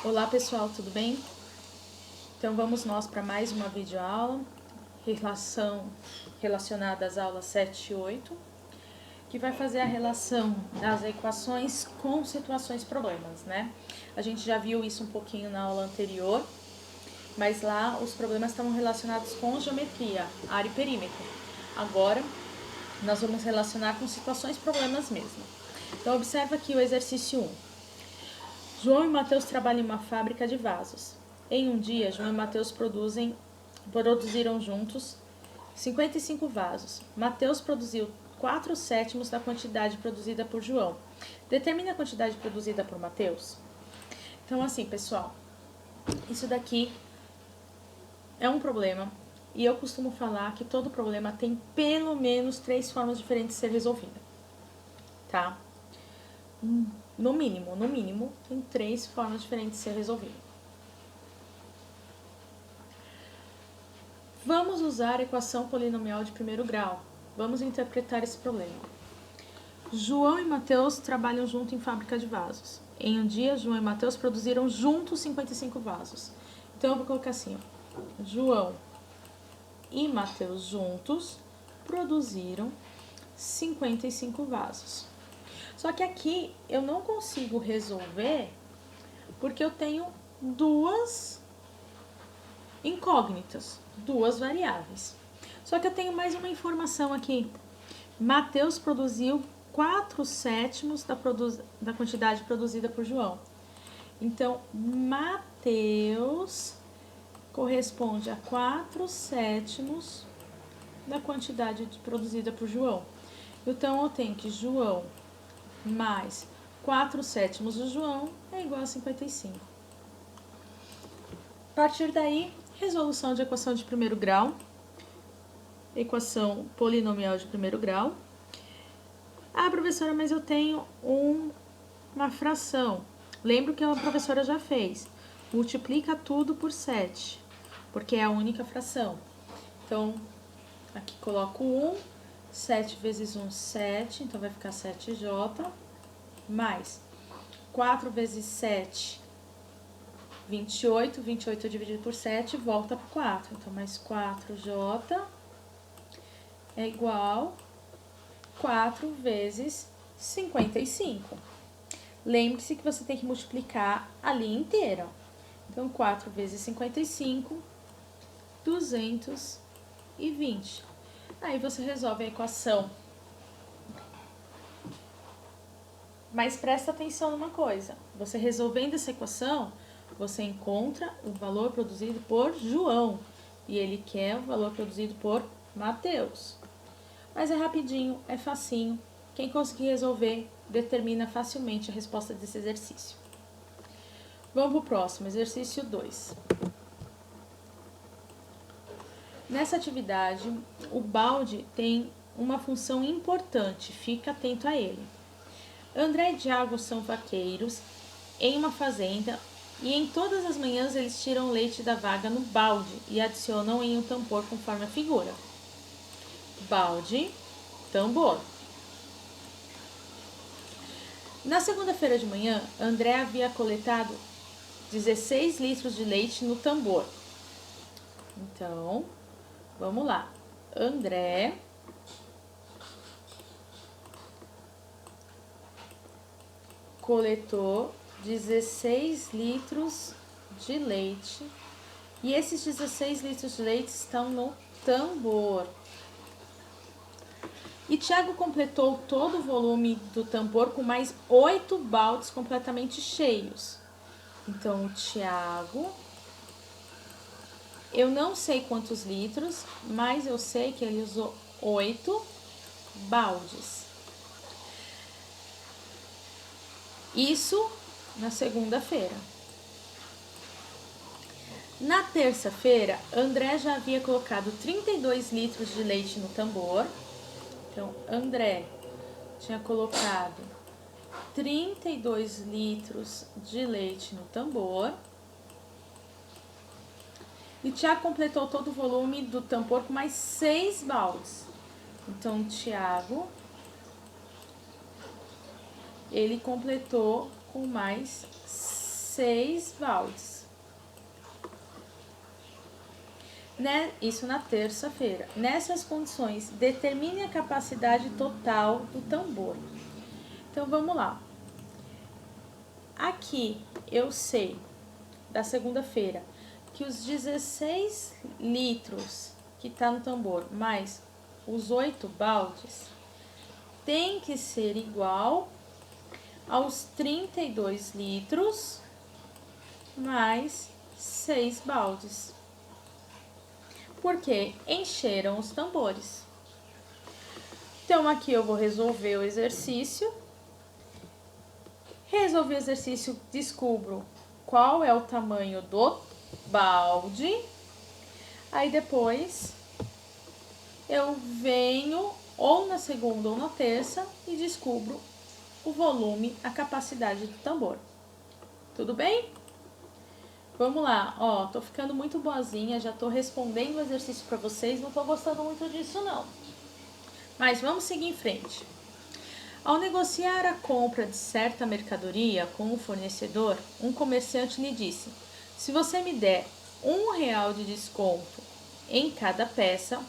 Olá pessoal, tudo bem? Então vamos nós para mais uma videoaula relacionada às aulas 7 e 8, que vai fazer a relação das equações com situações problemas, né? A gente já viu isso um pouquinho na aula anterior, mas lá os problemas estavam relacionados com geometria, área e perímetro. Agora nós vamos relacionar com situações problemas mesmo. Então observa aqui o exercício 1. João e Mateus trabalham em uma fábrica de vasos. Em um dia, João e Mateus produziram juntos 55 vasos. Mateus produziu 4/7 da quantidade produzida por João. Determine a quantidade produzida por Mateus. Então, assim, pessoal, isso daqui é um problema. E eu costumo falar que todo problema tem pelo menos 3 formas diferentes de ser resolvido. Tá? No mínimo, tem 3 formas diferentes de ser resolvido. Vamos usar a equação polinomial de primeiro grau. Vamos interpretar esse problema. João e Mateus trabalham junto em fábrica de vasos. Em um dia, João e Mateus produziram juntos 55 vasos. Então, eu vou colocar assim, ó. João e Mateus juntos produziram 55 vasos. Só que aqui eu não consigo resolver porque eu tenho duas incógnitas, duas variáveis. Só que eu tenho mais uma informação aqui. Mateus produziu 4/7 da quantidade produzida por João. Então, Mateus corresponde a 4/7 da quantidade produzida por João. Então, eu tenho que João mais 4/7 do João é igual a 55. A partir daí, resolução de equação de primeiro grau, equação polinomial de primeiro grau. Ah, professora, mas eu tenho uma fração. Lembro que a professora já fez. Multiplica tudo por 7, porque é a única fração. Então, aqui coloco 1, 7 vezes 1, 7, então vai ficar 7J, mais 4 vezes 7, 28, 28 dividido por 7, volta para 4. Então, mais 4J é igual 4 vezes 55. Lembre-se que você tem que multiplicar a linha inteira. Então, 4 vezes 55, 220. Aí você resolve a equação. Mas presta atenção numa coisa. Você resolvendo essa equação, você encontra o valor produzido por João. E ele quer o valor produzido por Mateus. Mas é rapidinho, é facinho. Quem conseguir resolver, determina facilmente a resposta desse exercício. Vamos para o próximo, exercício 2. Nessa atividade, o balde tem uma função importante, fica atento a ele. André e Tiago são vaqueiros em uma fazenda e em todas as manhãs eles tiram leite da vaga no balde e adicionam em um tambor conforme a figura. Balde, tambor. Na segunda-feira de manhã, André havia coletado 16 litros de leite no tambor. Então, vamos lá. André coletou 16 litros de leite e esses 16 litros de leite estão no tambor. E Tiago completou todo o volume do tambor com mais 8 baldes completamente cheios. Então, o Tiago, eu não sei quantos litros, mas eu sei que ele usou 8 baldes. Isso na segunda-feira. Na terça-feira, André já havia colocado 32 litros de leite no tambor. Então, André tinha colocado 32 litros de leite no tambor. E Tiago completou todo o volume do tambor com mais 6 baldes. Então, Tiago, ele completou com mais 6 baldes. Né? Isso na terça-feira. Nessas condições, determine a capacidade total do tambor. Então, vamos lá. Aqui, eu sei, da segunda-feira, que os 16 litros que tá no tambor, mais os 8 baldes, tem que ser igual aos 32 litros, mais 6 baldes. Porque encheram os tambores. Então, aqui eu vou resolver o exercício. Resolvi o exercício, descubro qual é o tamanho do balde. Aí depois eu venho ou na segunda ou na terça e descubro o volume, a capacidade do tambor. Tudo bem? Vamos lá, ó, tô ficando muito boazinha, já tô respondendo o exercício para vocês, não tô gostando muito disso não. Mas vamos seguir em frente. Ao negociar a compra de certa mercadoria com o fornecedor, um comerciante lhe disse: se você me der R$1 de desconto em cada peça,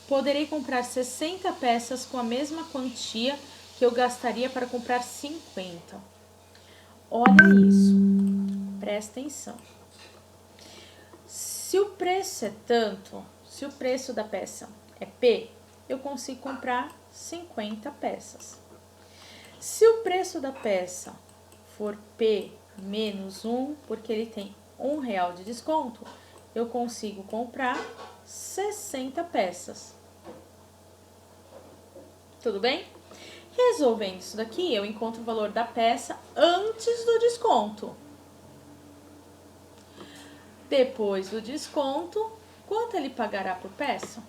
poderei comprar 60 peças com a mesma quantia que eu gastaria para comprar 50. Olha isso, presta atenção. Se o preço é tanto, se o preço da peça é P, eu consigo comprar 50 peças. Se o preço da peça for P menos 1, porque ele tem R$1 de desconto, eu consigo comprar 60 peças. Tudo bem? Resolvendo isso daqui, eu encontro o valor da peça antes do desconto. Depois do desconto, quanto ele pagará por peça?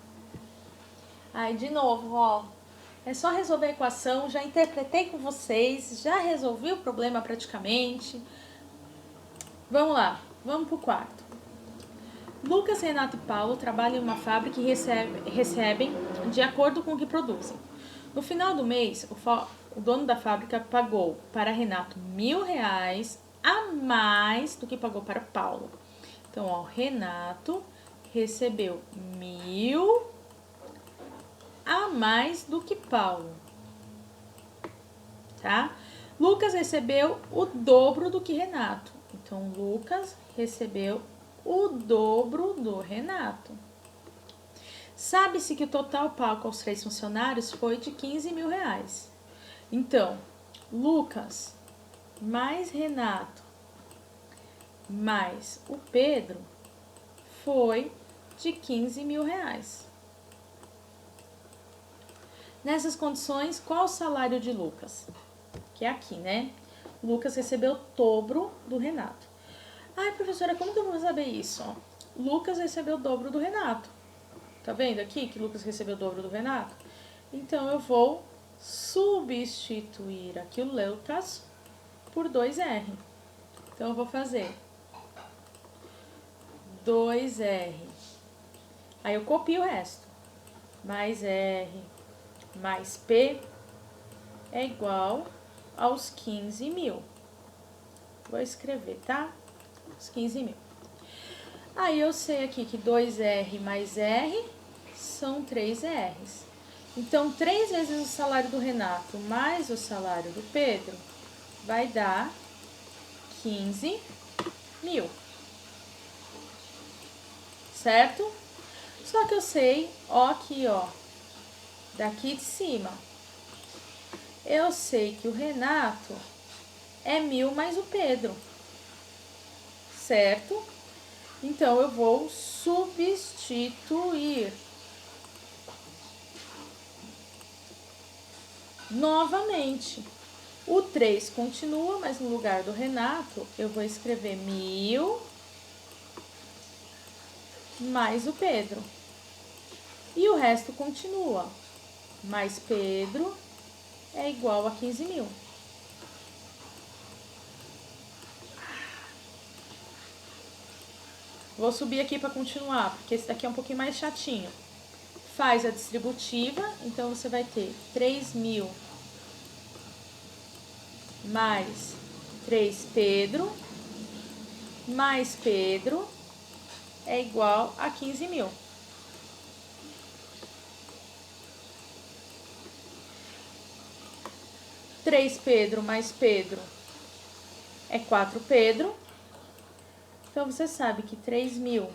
Aí, de novo, ó, é só resolver a equação, já interpretei com vocês, já resolvi o problema praticamente. Vamos lá, vamos pro quarto. Lucas, Renato e Paulo trabalham em uma fábrica e recebem de acordo com o que produzem. No final do mês, o dono da fábrica pagou para Renato R$1.000 a mais do que pagou para Paulo. Então, ó, Renato recebeu 1.000 a mais do que Paulo, tá? Lucas recebeu o dobro do que Renato. Então, Lucas recebeu o dobro do Renato. Sabe-se que o total pago aos 3 funcionários foi de R$15.000. Então, Lucas mais Renato mais o Pedro foi de R$15.000. Nessas condições, qual o salário de Lucas? Que é aqui, né? Lucas recebeu o dobro do Renato. Ai, professora, como que eu vou saber isso? Ó, Lucas recebeu o dobro do Renato. Tá vendo aqui que Lucas recebeu o dobro do Renato? Então, eu vou substituir aqui o Lucas por 2R. Então, eu vou fazer 2R. Aí, eu copio o resto. Mais R mais P é igual aos 15.000. Vou escrever, tá? Os 15.000. Aí, eu sei aqui que 2R mais R são 3Rs. Então, 3 vezes o salário do Renato mais o salário do Pedro vai dar 15.000. Certo? Só que eu sei, ó, aqui, ó, daqui de cima, eu sei que o Renato é 1.000 mais o Pedro. Certo? Então, eu vou substituir novamente. O 3 continua, mas no lugar do Renato, eu vou escrever 1.000 mais o Pedro. E o resto continua. Mais Pedro é igual a 15.000. Vou subir aqui para continuar, porque esse daqui é um pouquinho mais chatinho. Faz a distributiva, então você vai ter 3.000 mais 3 Pedro mais Pedro é igual a 15 mil. Três Pedro mais Pedro é 4 Pedro. Então, você sabe que 3.000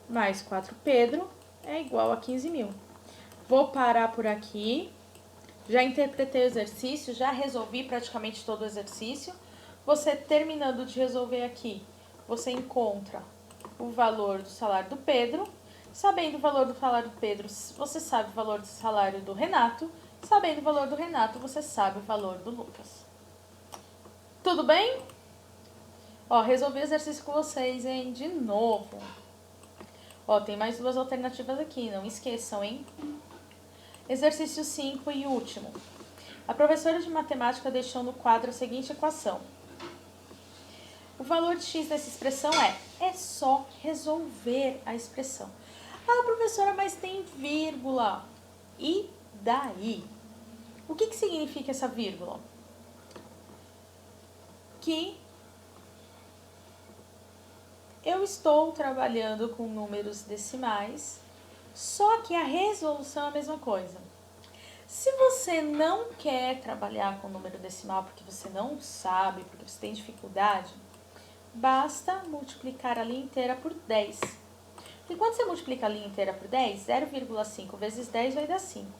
mais 4 Pedro é igual a 15 mil. Vou parar por aqui. Já interpretei o exercício, já resolvi praticamente todo o exercício. Você terminando de resolver aqui, você encontra o valor do salário do Pedro. Sabendo o valor do salário do Pedro, você sabe o valor do salário do Renato. Sabendo o valor do Renato, você sabe o valor do Lucas. Tudo bem? Ó, resolvi o exercício com vocês, hein? De novo. Ó, tem mais duas alternativas aqui, não esqueçam, hein? Exercício 5 e último. A professora de matemática deixou no quadro a seguinte equação. O valor de x dessa expressão é só resolver a expressão. Ah, professora, mas tem vírgula. E daí? O que significa essa vírgula? Que eu estou trabalhando com números decimais, só que a resolução é a mesma coisa. Se você não quer trabalhar com número decimal porque você não sabe, porque você tem dificuldade, basta multiplicar a linha inteira por 10. E quando você multiplica a linha inteira por 10, 0,5 vezes 10 vai dar 5.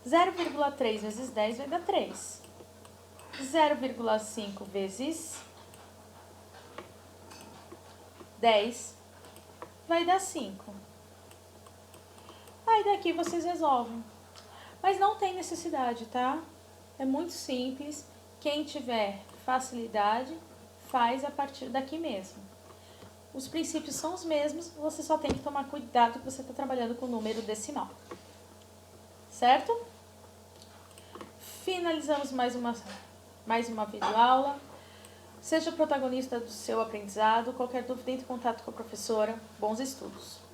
0,3 vezes 10 vai dar 3. 0,5 vezes 10 vai dar 5. Aí daqui vocês resolvem. Mas não tem necessidade, tá? É muito simples. Quem tiver facilidade, faz a partir daqui mesmo. Os princípios são os mesmos, você só tem que tomar cuidado que você está trabalhando com número decimal. Certo? Finalizamos mais uma videoaula. Seja protagonista do seu aprendizado. Qualquer dúvida, entre em contato com a professora. Bons estudos!